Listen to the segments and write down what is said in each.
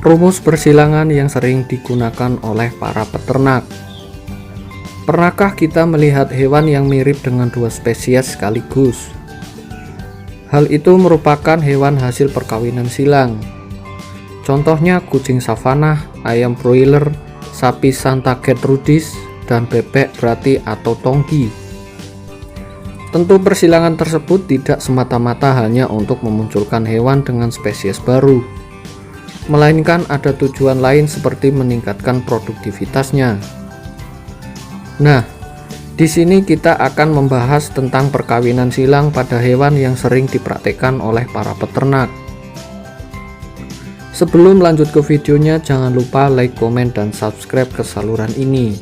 Rumus persilangan yang sering digunakan oleh para peternak. Pernahkah kita melihat hewan yang mirip dengan dua spesies sekaligus? Hal itu merupakan hewan hasil perkawinan silang. Contohnya kucing savana, ayam broiler, sapi Santa Gertrudis, dan bebek Brati atau Tongki. Tentu persilangan tersebut tidak semata-mata hanya untuk memunculkan hewan dengan spesies baru, melainkan ada tujuan lain seperti meningkatkan produktivitasnya. Nah, di sini kita akan membahas tentang perkawinan silang pada hewan yang sering dipraktikkan oleh para peternak. Sebelum lanjut ke videonya, jangan lupa like, komen, dan subscribe ke saluran ini.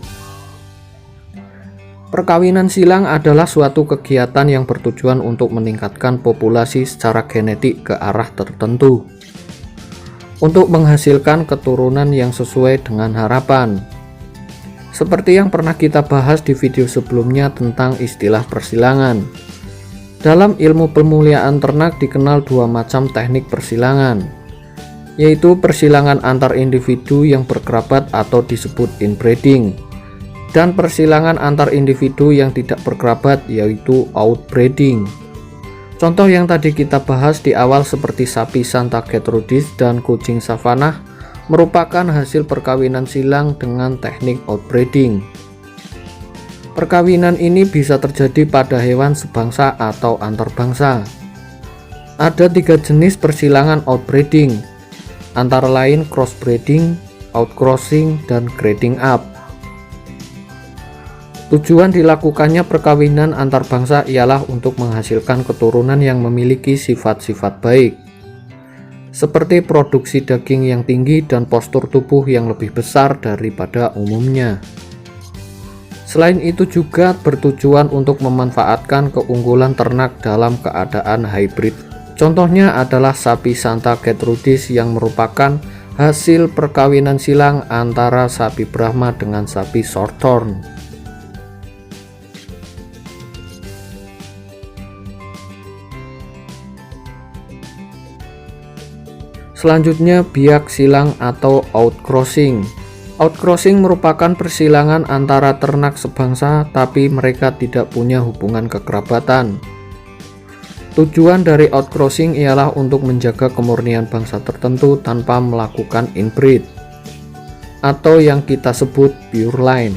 Perkawinan silang adalah suatu kegiatan yang bertujuan untuk meningkatkan populasi secara genetik ke arah tertentu, untuk menghasilkan keturunan yang sesuai dengan harapan. Seperti yang pernah kita bahas di video sebelumnya tentang istilah persilangan. Dalam ilmu pemuliaan ternak dikenal dua macam teknik persilangan, yaitu persilangan antar individu yang berkerabat atau disebut inbreeding, dan persilangan antar individu yang tidak berkerabat yaitu outbreeding. Contoh yang tadi kita bahas di awal seperti sapi Santa Gertrudis dan kucing savana merupakan hasil perkawinan silang dengan teknik outbreeding. Perkawinan ini bisa terjadi pada hewan sebangsa atau antar bangsa. Ada 3 jenis persilangan outbreeding, antara lain crossbreeding, outcrossing, dan grading up. Tujuan dilakukannya perkawinan antar bangsa ialah untuk menghasilkan keturunan yang memiliki sifat-sifat baik, seperti produksi daging yang tinggi dan postur tubuh yang lebih besar daripada umumnya. Selain itu juga bertujuan untuk memanfaatkan keunggulan ternak dalam keadaan hybrid. Contohnya adalah sapi Santa Gertrudis yang merupakan hasil perkawinan silang antara sapi Brahma dengan sapi Shorthorn. Selanjutnya biak silang atau outcrossing. Outcrossing merupakan persilangan antara ternak sebangsa tapi mereka tidak punya hubungan kekerabatan. Tujuan dari outcrossing ialah untuk menjaga kemurnian bangsa tertentu tanpa melakukan inbreed, atau yang kita sebut pure line.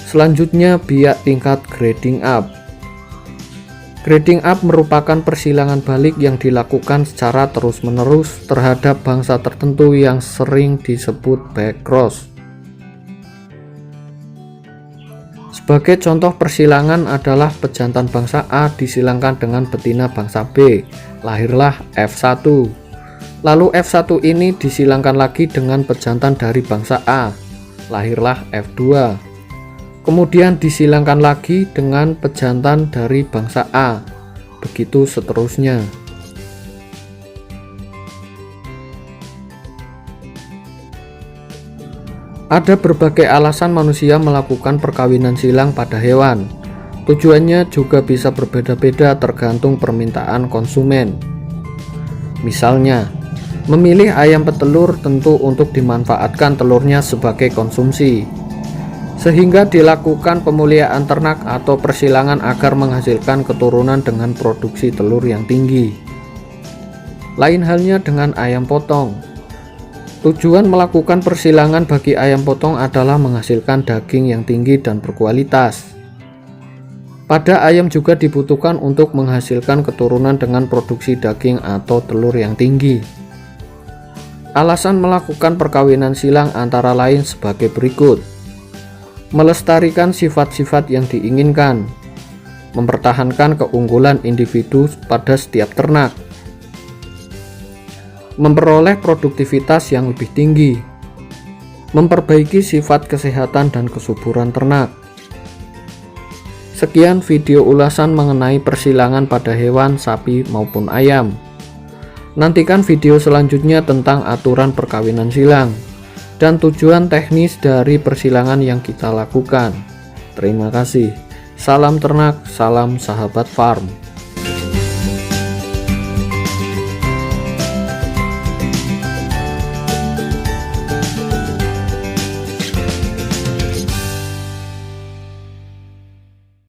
Selanjutnya biak tingkat grading up. Grading up merupakan persilangan balik yang dilakukan secara terus-menerus terhadap bangsa tertentu yang sering disebut backcross. Sebagai contoh persilangan adalah pejantan bangsa A disilangkan dengan betina bangsa B, lahirlah F1. Lalu F1 ini disilangkan lagi dengan pejantan dari bangsa A, lahirlah F2. Kemudian disilangkan lagi dengan pejantan dari bangsa A, begitu seterusnya. Ada berbagai alasan manusia melakukan perkawinan silang pada hewan. Tujuannya juga bisa berbeda-beda tergantung permintaan konsumen. Misalnya, memilih ayam petelur tentu untuk dimanfaatkan telurnya sebagai konsumsi, sehingga dilakukan pemuliaan ternak atau persilangan agar menghasilkan keturunan dengan produksi telur yang tinggi. Lain halnya dengan ayam potong. Tujuan melakukan persilangan bagi ayam potong adalah menghasilkan daging yang tinggi dan berkualitas. Pada ayam juga dibutuhkan untuk menghasilkan keturunan dengan produksi daging atau telur yang tinggi. Alasan melakukan perkawinan silang antara lain sebagai berikut: melestarikan sifat-sifat yang diinginkan, mempertahankan keunggulan individu pada setiap ternak, memperoleh produktivitas yang lebih tinggi, memperbaiki sifat kesehatan dan kesuburan ternak. Sekian video ulasan mengenai persilangan pada hewan, sapi maupun ayam. Nantikan video selanjutnya tentang aturan perkawinan silang dan tujuan teknis dari persilangan yang kita lakukan. Terima kasih. Salam ternak, salam sahabat farm.